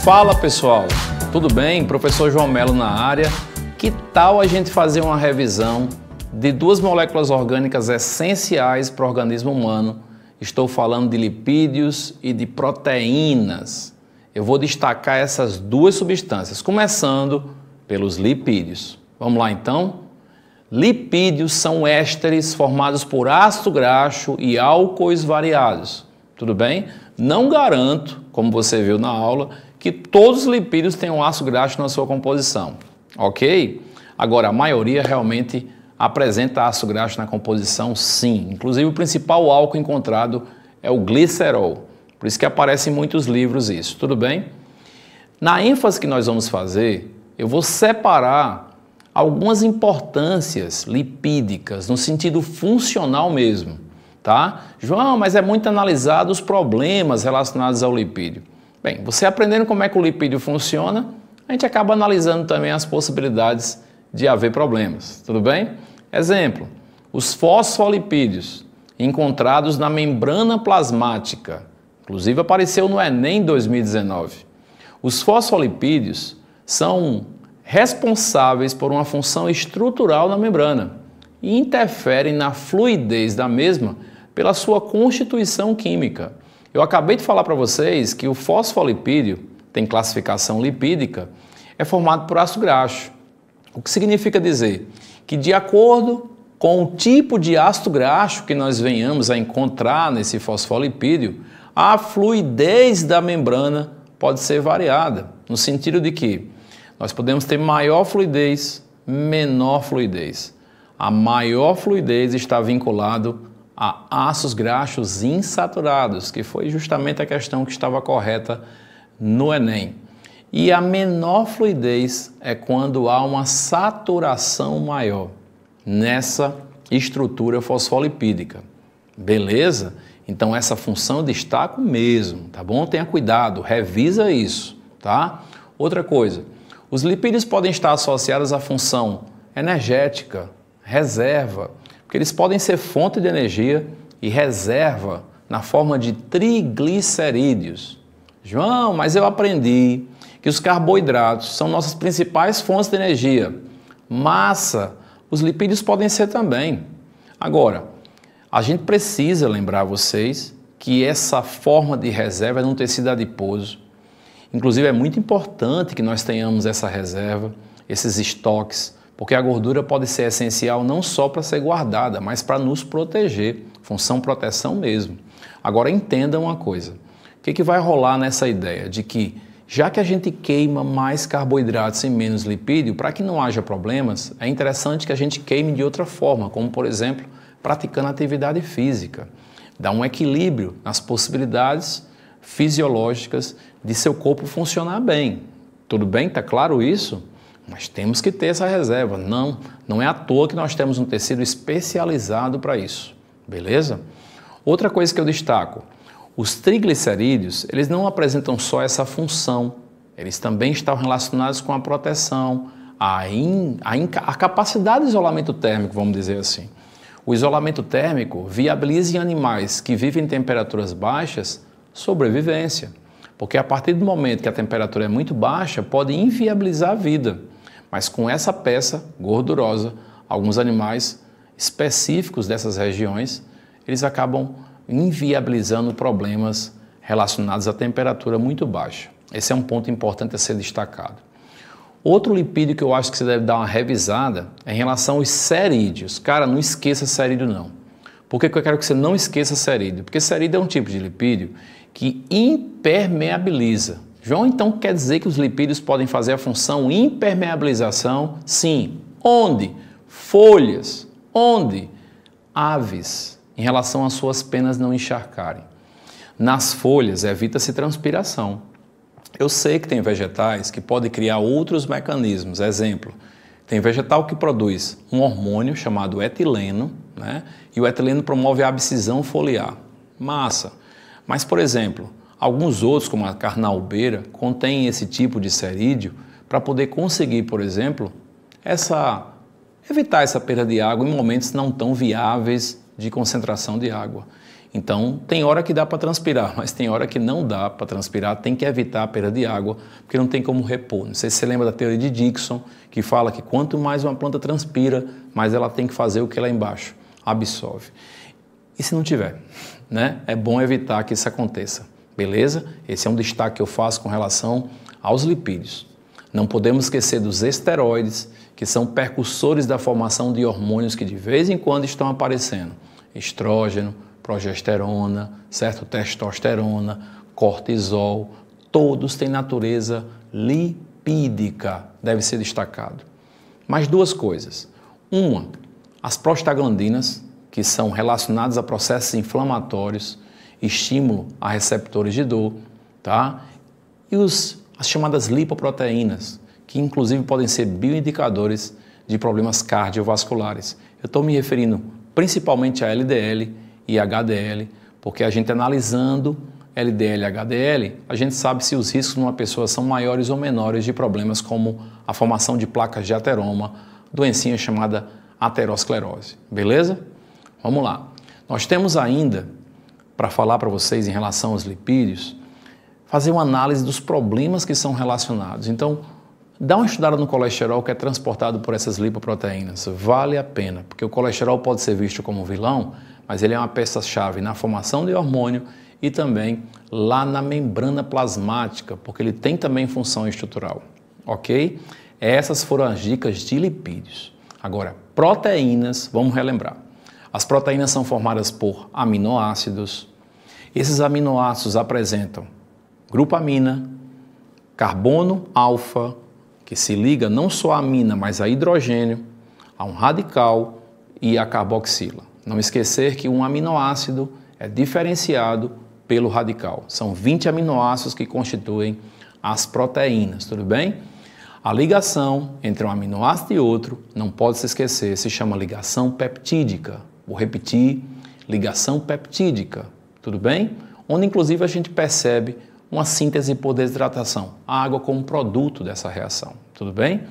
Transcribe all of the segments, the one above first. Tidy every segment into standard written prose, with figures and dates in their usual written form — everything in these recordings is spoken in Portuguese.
Fala pessoal, tudo bem? Professor João Melo na área. Que tal a gente fazer uma revisão de duas moléculas orgânicas essenciais para o organismo humano? Estou falando de lipídios e de proteínas. Eu vou destacar essas duas substâncias, começando pelos lipídios. Vamos lá então? Lipídios são ésteres formados por ácido graxo e álcoois variados. Tudo bem? Não garanto, como você viu na aula, que todos os lipídios tenham ácido graxo na sua composição, ok? Agora, a maioria realmente apresenta ácido graxo na composição, sim. Inclusive, o principal álcool encontrado é o glicerol. Por isso que aparece em muitos livros isso, tudo bem? Na ênfase que nós vamos fazer, eu vou separar algumas importâncias lipídicas, no sentido funcional mesmo, tá? João, mas é muito analisado os problemas relacionados ao lipídio. Bem, você aprendendo como é que o lipídio funciona, a gente acaba analisando também as possibilidades de haver problemas, tudo bem? Exemplo, os fosfolipídios encontrados na membrana plasmática, inclusive apareceu no Enem 2019. Os fosfolipídios são responsáveis por uma função estrutural na membrana e interferem na fluidez da mesma pela sua constituição química. Eu acabei de falar para vocês que o fosfolipídio, tem classificação lipídica, é formado por ácido graxo. O que significa dizer que, de acordo com o tipo de ácido graxo que nós venhamos a encontrar nesse fosfolipídio, a fluidez da membrana pode ser variada, no sentido de que nós podemos ter maior fluidez, menor fluidez. A maior fluidez está vinculado a ácidos graxos insaturados, que foi justamente a questão que estava correta no Enem. E a menor fluidez é quando há uma saturação maior nessa estrutura fosfolipídica. Beleza? Então essa função eu destaco mesmo, tá bom? Tenha cuidado, revisa isso, tá? Outra coisa, os lipídios podem estar associados à função energética, reserva, porque eles podem ser fonte de energia e reserva na forma de triglicerídeos. João, mas eu aprendi que os carboidratos são nossas principais fontes de energia. Massa, os lipídios podem ser também. Agora, a gente precisa lembrar vocês que essa forma de reserva é num tecido adiposo. Inclusive, é muito importante que nós tenhamos essa reserva, esses estoques, porque a gordura pode ser essencial não só para ser guardada, mas para nos proteger, função proteção mesmo. Agora entenda uma coisa, o que vai rolar nessa ideia de que, já que a gente queima mais carboidratos e menos lipídio, para que não haja problemas, é interessante que a gente queime de outra forma, como por exemplo, praticando atividade física. Dá um equilíbrio nas possibilidades fisiológicas de seu corpo funcionar bem. Tudo bem? Tá claro isso? Mas temos que ter essa reserva. Não é à toa que nós temos um tecido especializado para isso. Beleza? Outra coisa que eu destaco, os triglicerídeos, eles não apresentam só essa função, eles também estão relacionados com a proteção, a capacidade de isolamento térmico, vamos dizer assim. O isolamento térmico viabiliza em animais que vivem em temperaturas baixas sobrevivência, porque a partir do momento que a temperatura é muito baixa, pode inviabilizar a vida. Mas com essa peça gordurosa, alguns animais específicos dessas regiões, eles acabam inviabilizando problemas relacionados à temperatura muito baixa. Esse é um ponto importante a ser destacado. Outro lipídio que eu acho que você deve dar uma revisada é em relação aos cerídeos. Cara, não esqueça cerídeo não. Por que eu quero que você não esqueça cerídeo? Porque cerídeo é um tipo de lipídio que impermeabiliza. João, então quer dizer que os lipídios podem fazer a função impermeabilização? Sim. Onde? Folhas. Onde? Aves, em relação às suas penas não encharcarem. Nas folhas evita-se transpiração. Eu sei que tem vegetais que podem criar outros mecanismos. Exemplo, tem vegetal que produz um hormônio chamado etileno, né? E o etileno promove a abscisão foliar. Massa. Mas, por exemplo, alguns outros, como a carnaubeira, contêm esse tipo de cerídeo para poder conseguir, por exemplo, evitar essa perda de água em momentos não tão viáveis de concentração de água. Então, tem hora que dá para transpirar, mas tem hora que não dá para transpirar, tem que evitar a perda de água, porque não tem como repor. Não sei se você lembra da teoria de Dickson, que fala que quanto mais uma planta transpira, mais ela tem que fazer o que lá embaixo absorve. E se não tiver, né? É bom evitar que isso aconteça, beleza? Esse é um destaque que eu faço com relação aos lipídios. Não podemos esquecer dos esteroides, que são percussores da formação de hormônios que de vez em quando estão aparecendo. Estrógeno, progesterona, certo? Testosterona, cortisol, todos têm natureza lipídica, deve ser destacado. Mais duas coisas. Uma, as prostaglandinas, que são relacionadas a processos inflamatórios, estímulo a receptores de dor, tá? E as chamadas lipoproteínas, que inclusive podem ser bioindicadores de problemas cardiovasculares. Eu estou me referindo principalmente a LDL e HDL, porque a gente analisando LDL e HDL, a gente sabe se os riscos numa pessoa são maiores ou menores de problemas como a formação de placas de ateroma, doencinha chamada aterosclerose. Beleza? Vamos lá. Nós temos ainda, para falar para vocês em relação aos lipídios, fazer uma análise dos problemas que são relacionados. Então, dá uma estudada no colesterol que é transportado por essas lipoproteínas. Vale a pena, porque o colesterol pode ser visto como vilão, mas ele é uma peça-chave na formação de hormônio e também lá na membrana plasmática, porque ele tem também função estrutural, ok? Essas foram as dicas de lipídios. Agora, proteínas, vamos relembrar. As proteínas são formadas por aminoácidos. Esses aminoácidos apresentam grupamina, carbono alfa, que se liga não só à amina, mas a hidrogênio, a um radical e a carboxila. Não esquecer que um aminoácido é diferenciado pelo radical. São 20 aminoácidos que constituem as proteínas, tudo bem? A ligação entre um aminoácido e outro, não pode se esquecer, se chama ligação peptídica. Vou repetir, ligação peptídica, tudo bem? Onde inclusive a gente percebe uma síntese por desidratação, a água como produto dessa reação, tudo bem?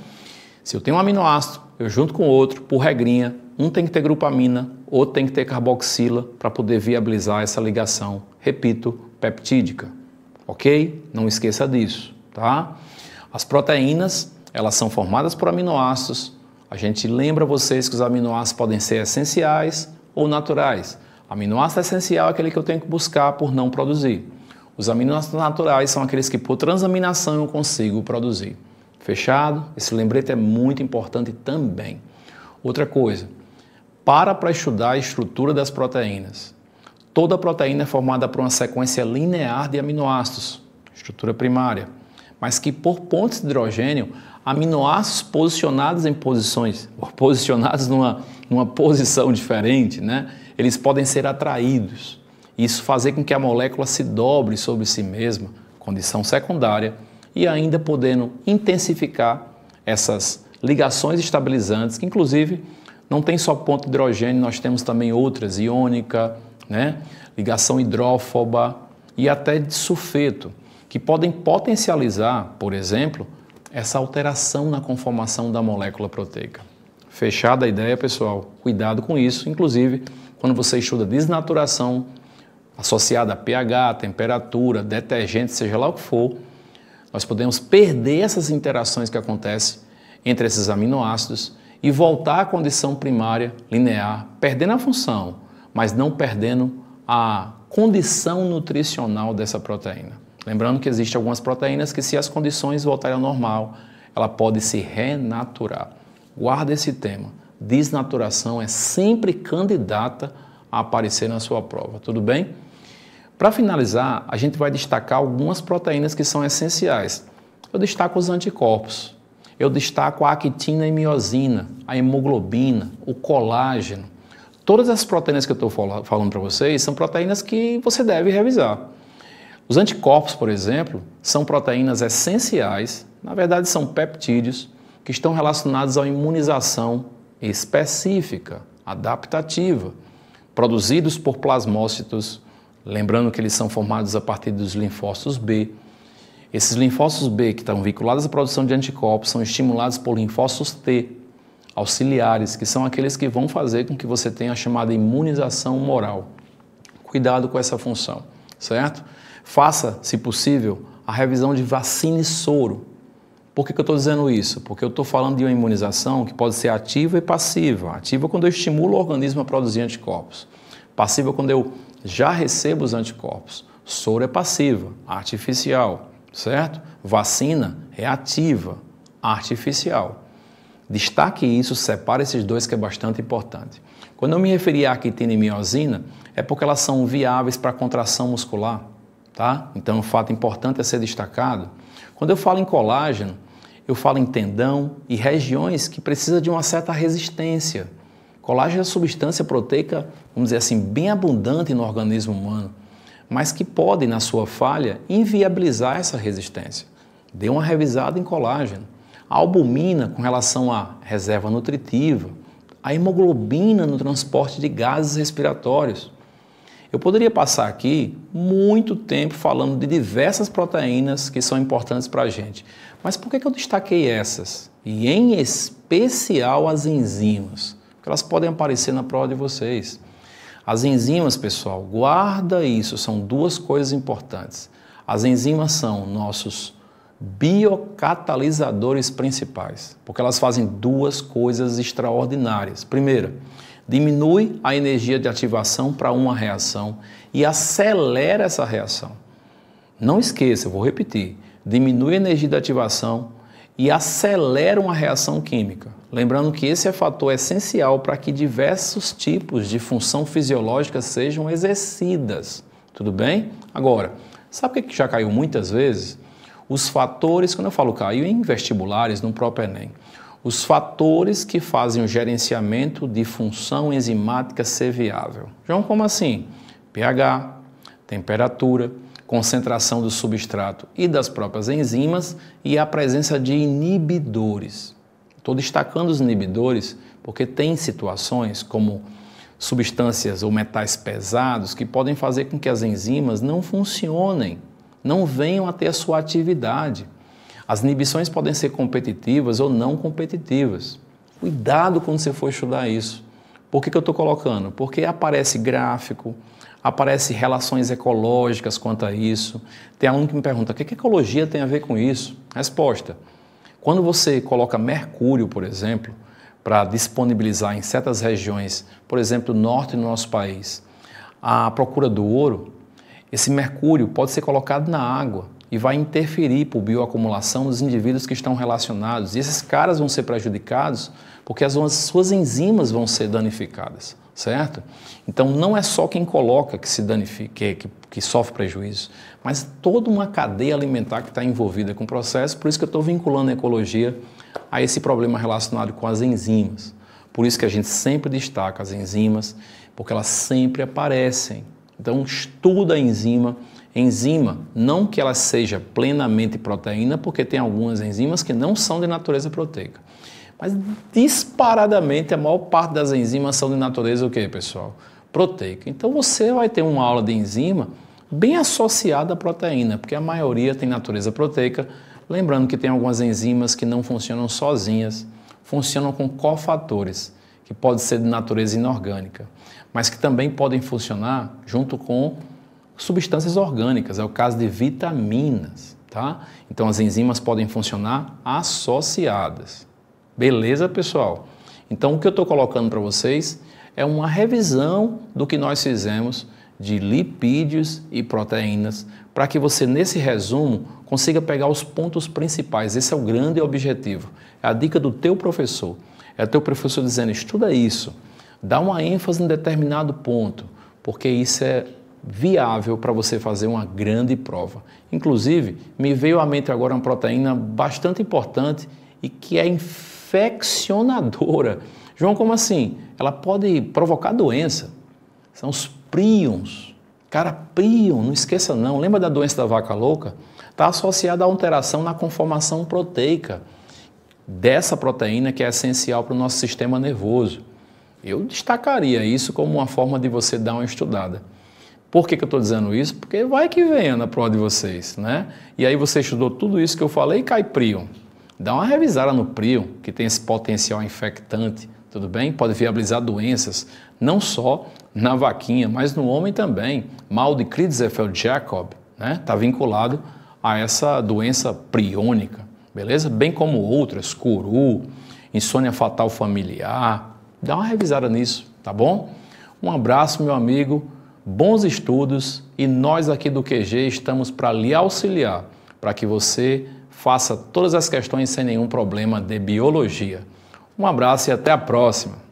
Se eu tenho um aminoácido, eu junto com outro, por regrinha, um tem que ter grupamina, outro tem que ter carboxila para poder viabilizar essa ligação, repito, peptídica, ok? Não esqueça disso, tá? As proteínas, elas são formadas por aminoácidos. A gente lembra vocês que os aminoácidos podem ser essenciais ou naturais. Aminoácido essencial é aquele que eu tenho que buscar por não produzir. Os aminoácidos naturais são aqueles que por transaminação eu consigo produzir. Fechado? Esse lembrete é muito importante também. Outra coisa, para estudar a estrutura das proteínas. Toda proteína é formada por uma sequência linear de aminoácidos, estrutura primária, mas que por pontos de hidrogênio, aminoácidos posicionados em posicionados numa posição diferente, né? Eles podem ser atraídos. Isso fazer com que a molécula se dobre sobre si mesma, condição secundária, e ainda podendo intensificar essas ligações estabilizantes, que inclusive não tem só ponto de hidrogênio, nós temos também outras, iônica, né? Ligação hidrófoba e até de sulfeto, que podem potencializar, por exemplo, essa alteração na conformação da molécula proteica. Fechada a ideia, pessoal? Cuidado com isso, inclusive quando você estuda desnaturação associada a pH, temperatura, detergente, seja lá o que for, nós podemos perder essas interações que acontecem entre esses aminoácidos e voltar à condição primária linear, perdendo a função, mas não perdendo a condição nutricional dessa proteína. Lembrando que existem algumas proteínas que, se as condições voltarem ao normal, ela pode se renaturar. Guarda esse tema. Desnaturação é sempre candidata a aparecer na sua prova, tudo bem? Para finalizar, a gente vai destacar algumas proteínas que são essenciais. Eu destaco os anticorpos. Eu destaco a actina e miosina, a hemoglobina, o colágeno. Todas as proteínas que eu estou falando para vocês são proteínas que você deve revisar. Os anticorpos, por exemplo, são proteínas essenciais, na verdade são peptídeos, que estão relacionados à imunização específica, adaptativa, produzidos por plasmócitos, lembrando que eles são formados a partir dos linfócitos B. Esses linfócitos B, que estão vinculados à produção de anticorpos, são estimulados por linfócitos T. auxiliares, que são aqueles que vão fazer com que você tenha a chamada imunização humoral. Cuidado com essa função, certo? Faça, se possível, a revisão de vacina e soro. Por que eu estou dizendo isso? Porque eu estou falando de uma imunização que pode ser ativa e passiva. Ativa quando eu estimulo o organismo a produzir anticorpos. Passiva quando eu já recebo os anticorpos. Soro é passiva, artificial, certo? Vacina é ativa, artificial. Destaque isso, separe esses dois que é bastante importante. Quando eu me referi à actina e miosina, é porque elas são viáveis para a contração muscular, tá? Então, um fato importante a ser destacado. Quando eu falo em colágeno, eu falo em tendão e regiões que precisam de uma certa resistência. Colágeno é substância proteica, vamos dizer assim, bem abundante no organismo humano, mas que pode, na sua falha, inviabilizar essa resistência. Dê uma revisada em colágeno. A albumina com relação à reserva nutritiva, a hemoglobina no transporte de gases respiratórios. Eu poderia passar aqui muito tempo falando de diversas proteínas que são importantes para a gente. Mas por que eu destaquei essas? E em especial as enzimas, porque elas podem aparecer na prova de vocês. As enzimas, pessoal, guarda isso, são duas coisas importantes. As enzimas são nossos biocatalisadores principais, porque elas fazem duas coisas extraordinárias. Primeira, diminui a energia de ativação para uma reação e acelera essa reação. Não esqueça, eu vou repetir, diminui a energia de ativação e acelera uma reação química. Lembrando que esse é fator essencial para que diversos tipos de função fisiológica sejam exercidas. Tudo bem? Agora, sabe o que já caiu muitas vezes? Os fatores, quando eu falo caiu em vestibulares, no próprio Enem, os fatores que fazem o gerenciamento de função enzimática ser viável. João, como assim? pH, temperatura, concentração do substrato e das próprias enzimas e a presença de inibidores. Estou destacando os inibidores porque tem situações como substâncias ou metais pesados que podem fazer com que as enzimas não funcionem, não venham a ter a sua atividade. As inibições podem ser competitivas ou não competitivas. Cuidado quando você for estudar isso. Por que eu estou colocando? Porque aparece gráfico, aparece relações ecológicas quanto a isso. Tem aluno que me pergunta, o que a ecologia tem a ver com isso? Resposta, quando você coloca mercúrio, por exemplo, para disponibilizar em certas regiões, por exemplo, no norte do nosso país, a procura do ouro, esse mercúrio pode ser colocado na água e vai interferir por bioacumulação dos indivíduos que estão relacionados. E esses caras vão ser prejudicados porque as suas enzimas vão ser danificadas, certo? Então não é só quem coloca que se danifica, que sofre prejuízo, mas toda uma cadeia alimentar que está envolvida com o processo. Por isso que eu estou vinculando a ecologia a esse problema relacionado com as enzimas. Por isso que a gente sempre destaca as enzimas, porque elas sempre aparecem. Então estuda a enzima. Enzima, não que ela seja plenamente proteína, porque tem algumas enzimas que não são de natureza proteica. Mas disparadamente a maior parte das enzimas são de natureza o quê, pessoal? Proteica. Então você vai ter uma aula de enzima bem associada à proteína, porque a maioria tem natureza proteica. Lembrando que tem algumas enzimas que não funcionam sozinhas, funcionam com cofatores, que podem ser de natureza inorgânica, mas que também podem funcionar junto com substâncias orgânicas, é o caso de vitaminas, tá? Então as enzimas podem funcionar associadas. Beleza, pessoal? Então o que eu estou colocando para vocês é uma revisão do que nós fizemos de lipídios e proteínas, para que você, nesse resumo, consiga pegar os pontos principais. Esse é o grande objetivo. É a dica do teu professor. É o teu professor dizendo, estuda isso, dá uma ênfase em determinado ponto, porque isso é viável para você fazer uma grande prova. Inclusive, me veio à mente agora uma proteína bastante importante e que é infeccionadora. João, como assim? Ela pode provocar doença. São os prions. Cara, prion, não esqueça não. Lembra da doença da vaca louca? Está associada à alteração na conformação proteica dessa proteína que é essencial para o nosso sistema nervoso. Eu destacaria isso como uma forma de você dar uma estudada. Por que eu estou dizendo isso? Porque vai que venha na prova de vocês, né? E aí você estudou tudo isso que eu falei e cai prion. Dá uma revisada no prion, que tem esse potencial infectante, tudo bem? Pode viabilizar doenças, não só na vaquinha, mas no homem também. Mal de Creutzfeldt-Jakob, né? Está vinculado a essa doença priônica, beleza? Bem como outras, curu, insônia fatal familiar. Dá uma revisada nisso, tá bom? Um abraço, meu amigo, bons estudos e nós aqui do QG estamos para lhe auxiliar, para que você faça todas as questões sem nenhum problema de biologia. Um abraço e até a próxima!